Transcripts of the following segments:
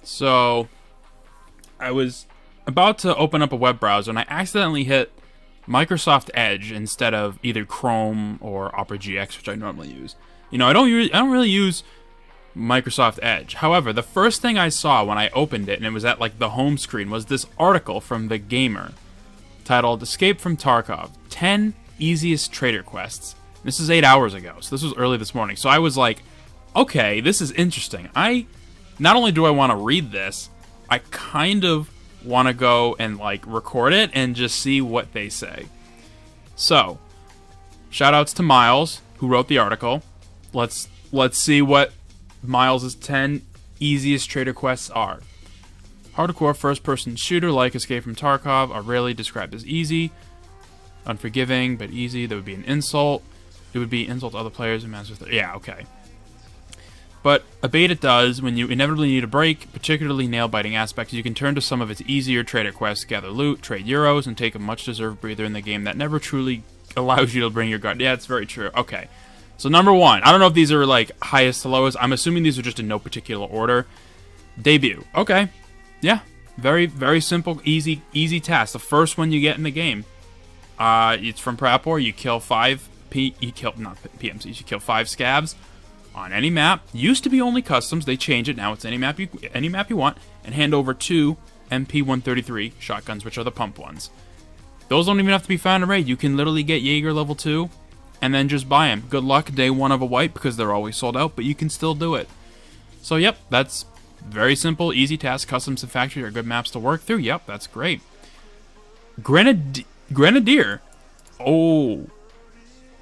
So I was about to open up a web browser and I accidentally hit Microsoft Edge instead of either Chrome or Opera GX, which I normally use. I don't really use Microsoft Edge. However, the first thing I saw when I opened it, and it was at like the home screen, was this article from The Gamer titled "Escape from Tarkov: 10 Easiest Trader Quests." This is 8 hours ago, so this was early this morning. So I was like, okay, this is interesting. Not only do I want to read this, I kind of want to go and like record it and just see what they say. So, shout outs to Miles who wrote the article. Let's see what Miles' 10 easiest trader quests are. Hardcore first-person shooter like Escape from Tarkov are rarely described as easy. Unforgiving, but easy. That would be an insult. It would be insult to other players and masters. Yeah, okay. But abate it does when you inevitably need a break, particularly nail-biting aspects. You can turn to some of its easier trader quests, gather loot, trade euros, and take a much-deserved breather in the game that never truly allows you to bring your guard. Yeah, it's very true. Okay. So number one, I don't know if these are like highest to lowest. I'm assuming these are just in no particular order. Debut. Okay. Yeah. Very, very simple, easy task. The first one you get in the game. It's from Prapor. You kill not PMCs. You kill 5 scabs on any map. Used to be only customs. They change it now. It's any map you want, and hand over 2 MP-133 shotguns, which are the pump ones. Those don't even have to be found in raid. You can literally get Jaeger level 2 and then just buy them. Good luck day 1 of a wipe because they're always sold out, but you can still do it. So yep, that's very simple, easy task. Customs and factory are good maps to work through. Yep, that's great. Grenadier. Oh,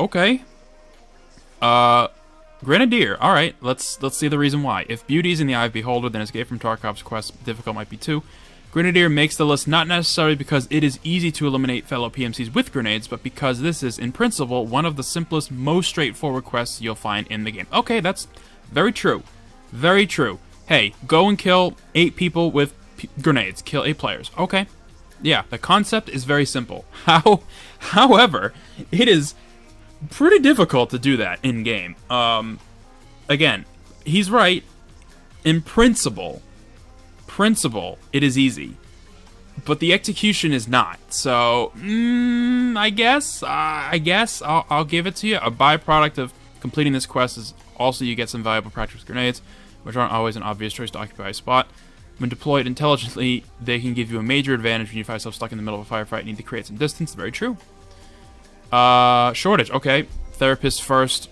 okay. Grenadier. All right, let's see the reason why. If beauty is in the eye of beholder, then Escape from Tarkov's quest difficult might be too. Grenadier makes the list not necessarily because it is easy to eliminate fellow PMCs with grenades, but because this is, in principle, one of the simplest, most straightforward quests you'll find in the game. Okay, that's very true. Very true. Hey, go and kill 8 people with grenades. Kill 8 players. Okay. Yeah, the concept is very simple. However, it is pretty difficult to do that in-game. Again, he's right. In principle, it is easy. But the execution is not. So, I guess I'll give it to you. A byproduct of completing this quest is also you get some valuable practice with grenades, which aren't always an obvious choice to occupy a spot. When deployed intelligently, they can give you a major advantage when you find yourself stuck in the middle of a firefight and need to create some distance. Very true. Shortage. Okay. Therapist first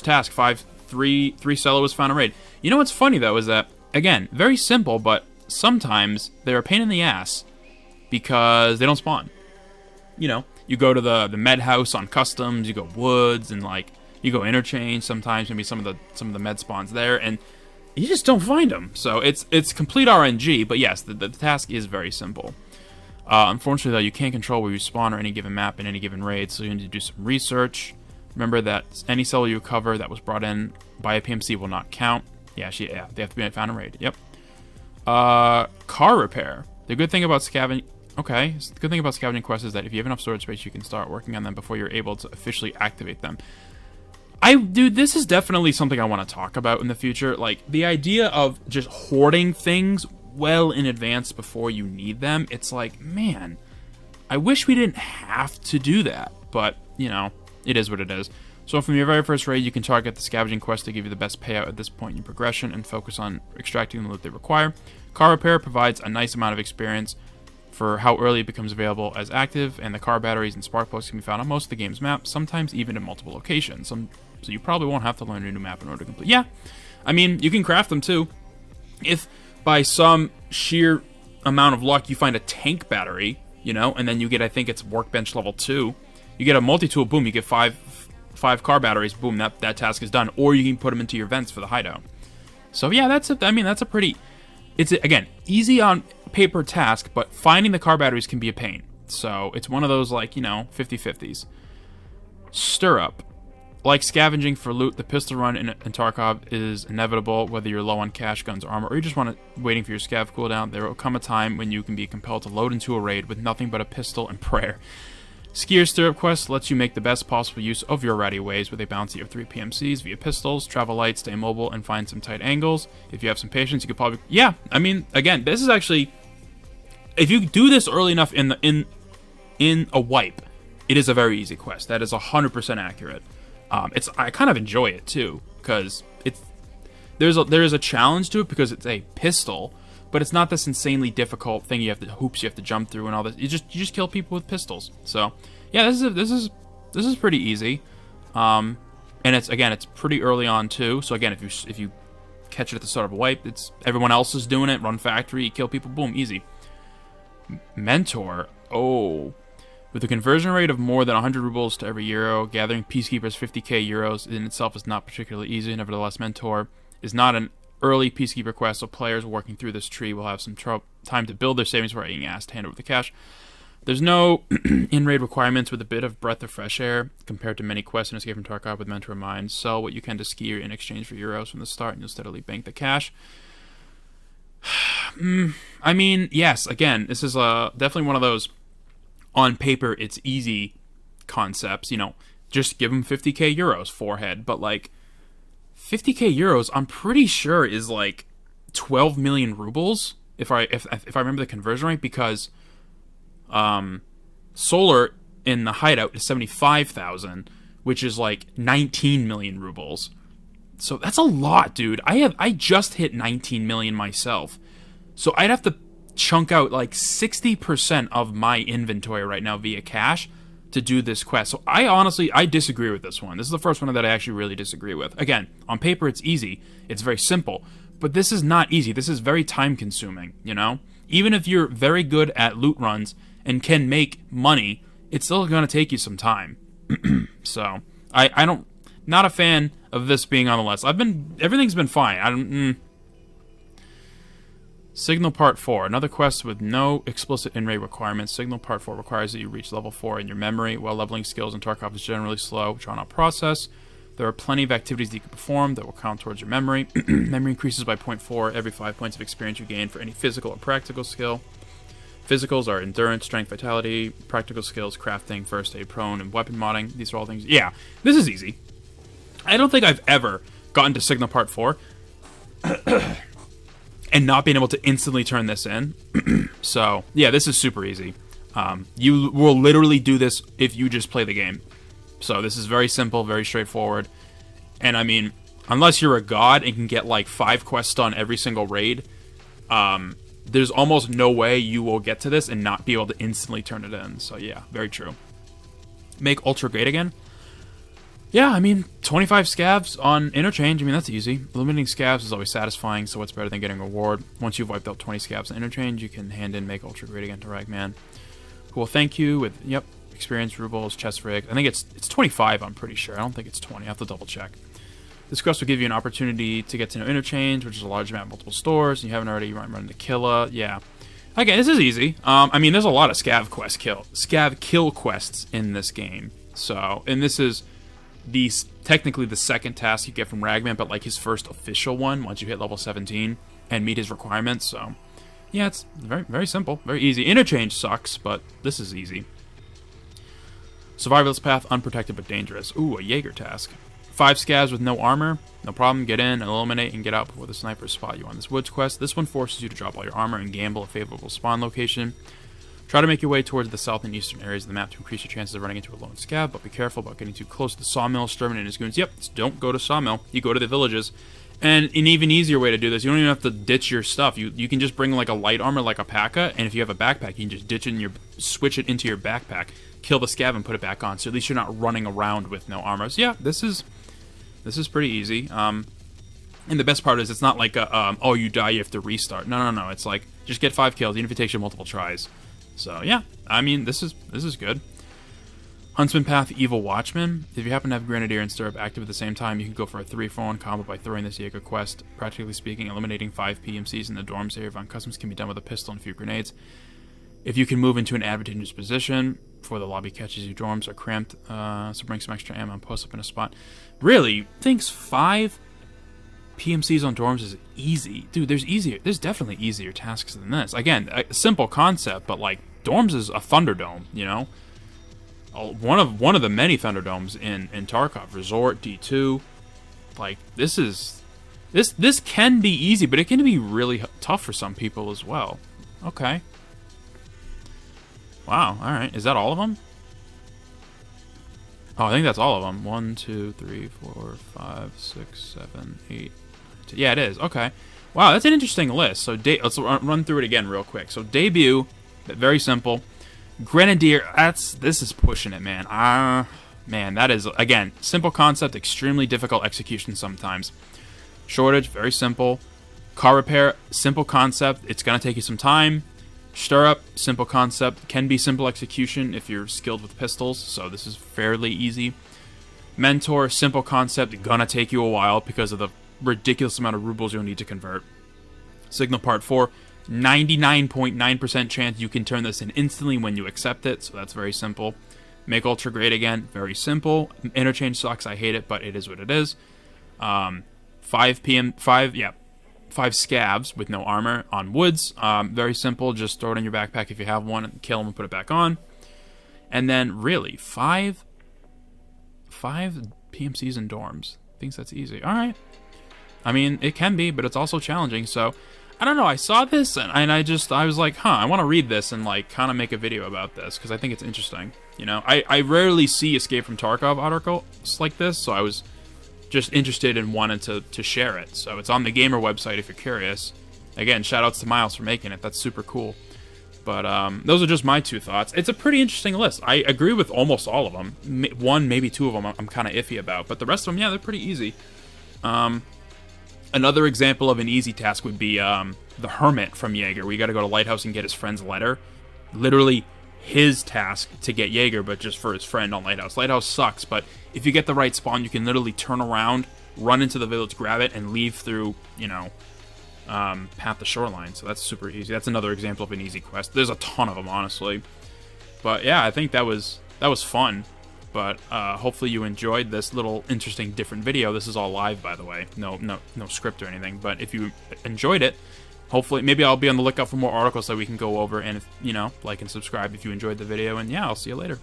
task. 3 soloists found a raid. You know what's funny, though, is that, again, very simple, but sometimes they're a pain in the ass because they don't spawn. You know, you go to the med house on customs, you go woods, and, like, you go interchange. Sometimes maybe some of the med spawns there, and you just don't find them. So it's complete RNG, but yes, the task is very simple. Unfortunately, though, you can't control where you spawn or any given map in any given raid, so you need to do some research. Remember that any solo you cover that was brought in by a PMC will not count. Yeah, they have to be found in raid. Yep. Car repair. The good thing about scavenging... Okay, the good thing about scavenging quests is that if you have enough storage space, you can start working on them before you're able to officially activate them. Dude, this is definitely something I want to talk about in the future. Like, the idea of just hoarding things well in advance before you need them. It's like, man, I wish we didn't have to do that. But, you know, it is what it is. So from your very first raid, you can target the scavenging quest to give you the best payout at this point in your progression and focus on extracting the loot they require. Car repair provides a nice amount of experience for how early it becomes available as active, and the car batteries and spark plugs can be found on most of the game's maps, sometimes even in multiple locations. So you probably won't have to learn a new map in order to complete. Yeah, I mean, you can craft them too. If by some sheer amount of luck you find a tank battery, you know, and then you get, I think it's workbench level 2, you get a multi-tool, boom, you get five car batteries, boom, that task is done. Or you can put them into your vents for the hideout. So yeah, that's a pretty, it's, again, easy on paper task, but finding the car batteries can be a pain. So it's one of those, like, you know, 50-50s. Stirrup. Like scavenging for loot, the pistol run in Tarkov is inevitable, whether you're low on cash, guns, or armor, or you just waiting for your scav cooldown. There will come a time when you can be compelled to load into a raid with nothing but a pistol and prayer. Skier Stirrup Quest lets you make the best possible use of your ready ways with a bounty of 3 PMCs via pistols, travel light, stay mobile, and find some tight angles. If you have some patience, you could probably... Yeah, I mean, again, this is actually... If you do this early enough in a wipe, it is a very easy quest. That is 100% accurate. I kind of enjoy it, too, because there is a challenge to it because it's a pistol, but it's not this insanely difficult thing you have to jump through and all this. You just kill people with pistols. So yeah, this is pretty easy. And it's pretty early on too. So again, if you catch it at the start of a wipe, it's everyone else is doing it. Run factory, kill people, boom, easy. Mentor, with a conversion rate of more than 100 rubles to every euro, gathering peacekeepers 50k euros in itself is not particularly easy. Nevertheless, Mentor is not an early peacekeeper quest, so players working through this tree will have some time to build their savings before being asked to hand over the cash. There's no in-raid requirements, with a bit of breath of fresh air compared to many quests in Escape from Tarkov with Mentor in mind. Sell what you can to Skier in exchange for euros from the start, and you'll steadily bank the cash. I mean, yes, again, this is definitely one of those on paper it's easy concepts. Just give them 50k euros forehead, but like 50k euros, I'm pretty sure is like 12 million rubles if I remember the conversion rate, because solar in the hideout is 75,000, which is like 19 million rubles. So that's a lot, dude. I just hit 19 million myself. So I'd have to chunk out like 60% of my inventory right now via cash to do this quest. So I disagree with this one. This is the first one that I actually really disagree with. Again, on paper it's easy. It's very simple. But this is not easy. This is very time consuming, Even if you're very good at loot runs and can make money, it's still going to take you some time. So, not a fan of this being on the list. Everything's been fine. Signal Part 4, another quest with no explicit in-raid requirements. Signal Part 4 requires that you reach level 4 in your memory. While leveling skills in Tarkov is generally slow, drawn-out process, there are plenty of activities that you can perform that will count towards your memory. Memory increases by 0.4 every 5 points of experience you gain for any physical or practical skill. Physicals are endurance, strength, vitality. Practical skills, crafting, first aid, prone, and weapon modding. These are all things... Yeah, this is easy. I don't think I've ever gotten to Signal Part 4 and not being able to instantly turn this in. So, yeah, this is super easy. You will literally do this if you just play the game. So this is very simple, very straightforward. And I mean, unless you're a god and can get like 5 quests done every single raid, there's almost no way you will get to this and not be able to instantly turn it in. So yeah, very true. Make Ultra Great again? Yeah, I mean, 25 scavs on interchange, I mean, that's easy. Eliminating scavs is always satisfying, so what's better than getting a reward? Once you've wiped out 20 scavs on interchange, you can hand in Make Ultra Great again to Ragman, who will thank you with, experience rubles, chest rig. I think it's 25, I'm pretty sure. I don't think it's 20. I have to double check. This quest will give you an opportunity to get to know interchange, which is a large map of multiple stores. And you haven't already, you might run into Killa. Yeah. Again, this is easy. I mean, there's a lot of scav kill quests in this game. So, and this is technically the second task you get from Ragman, but like his first official one once you hit level 17 and meet his requirements. So, yeah, it's very, very simple, very easy. Interchange sucks, but this is easy. Survivalist path, unprotected but dangerous. Ooh, a Jaeger task. 5 scavs with no armor. No problem. Get in, eliminate, and get out before the snipers spot you on this woods quest. This one forces you to drop all your armor and gamble a favorable spawn location. Try to make your way towards the south and eastern areas of the map to increase your chances of running into a lone scav, but be careful about getting too close to the sawmill, Sturman and his goons. Yep, don't go to sawmill. You go to the villages. And an even easier way to do this, you don't even have to ditch your stuff. You can just bring like a light armor, like a P.A.K.A., and if you have a backpack, you can just ditch it and switch it into your backpack, kill the scav, and put it back on. So at least you're not running around with no armor. So yeah, this is pretty easy. And the best part is it's not like oh, you die, you have to restart. No. It's like just get 5 kills, even if it takes you multiple tries. So yeah, I mean, this is good. Huntsman Path, Evil Watchman. If you happen to have Grenadier and Stirrup active at the same time, you can go for a 3-for-1 combo by throwing this Jaeger quest. Practically speaking, eliminating 5 PMCs in the dorms area of on customs can be done with a pistol and a few grenades. If you can move into an advantageous position before the lobby catches you, dorms are cramped, so bring some extra ammo and post up in a spot. Really? Thinks 5 PMCs on dorms is easy? Dude, there's definitely easier tasks than this. Again, a simple concept, but like, dorms is a Thunderdome, one of the many Thunderdomes in Tarkov. Resort, D2. Like, this can be easy, but it can be really tough for some people as well. Okay. Wow, alright. Is that all of them? Oh, I think that's all of them. 1, 2, 3, 4, 5, 6, 7, 8. Yeah, it is. Okay. Wow, that's an interesting list. So, let's run through it again real quick. So, debut, very simple. Grenadier, this is pushing it, man. Man, that is, again, simple concept, extremely difficult execution sometimes. Shortage, very simple. Car repair, simple concept. It's going to take you some time. Stirrup, simple concept. Can be simple execution if you're skilled with pistols, so this is fairly easy. Mentor, simple concept. Going to take you a while because of the ridiculous amount of rubles you'll need to convert. Signal Part 4, 99.9% chance you can turn this in instantly when you accept it, so that's very simple. Make Ultra Great again, very simple. Interchange sucks, I hate it, but it is what it is. 5 scavs with no armor on woods. Very simple, just throw it in your backpack if you have one, kill them and put it back on. And then really, 5 PMCs and dorms. Thinks that's easy. Alright. I mean, it can be, but it's also challenging, so I don't know, I saw this and I was like, I want to read this and like kind of make a video about this because I think it's interesting. You know, I rarely see Escape from Tarkov articles like this, so I was just interested and wanted to share it. So it's on the Gamer website if you're curious. Again, shoutouts to Miles for making it. That's super cool. But those are just my 2 thoughts. It's a pretty interesting list. I agree with almost all of them. One, maybe 2 of them I'm kind of iffy about, but the rest of them, yeah, they're pretty easy. Another example of an easy task would be the Hermit from Jaeger. We got to go to Lighthouse and get his friend's letter. Literally his task to get Jaeger, but just for his friend on Lighthouse. Lighthouse sucks, but if you get the right spawn, you can literally turn around, run into the village, grab it, and leave through, you know, path the shoreline. So that's super easy. That's another example of an easy quest. There's a ton of them, honestly. But yeah, I think that was fun. But hopefully you enjoyed this little interesting different video. This is all live, by the way. No script or anything. But if you enjoyed it, hopefully, maybe I'll be on the lookout for more articles that we can go over. And, if, you know, like and subscribe if you enjoyed the video. And yeah, I'll see you later.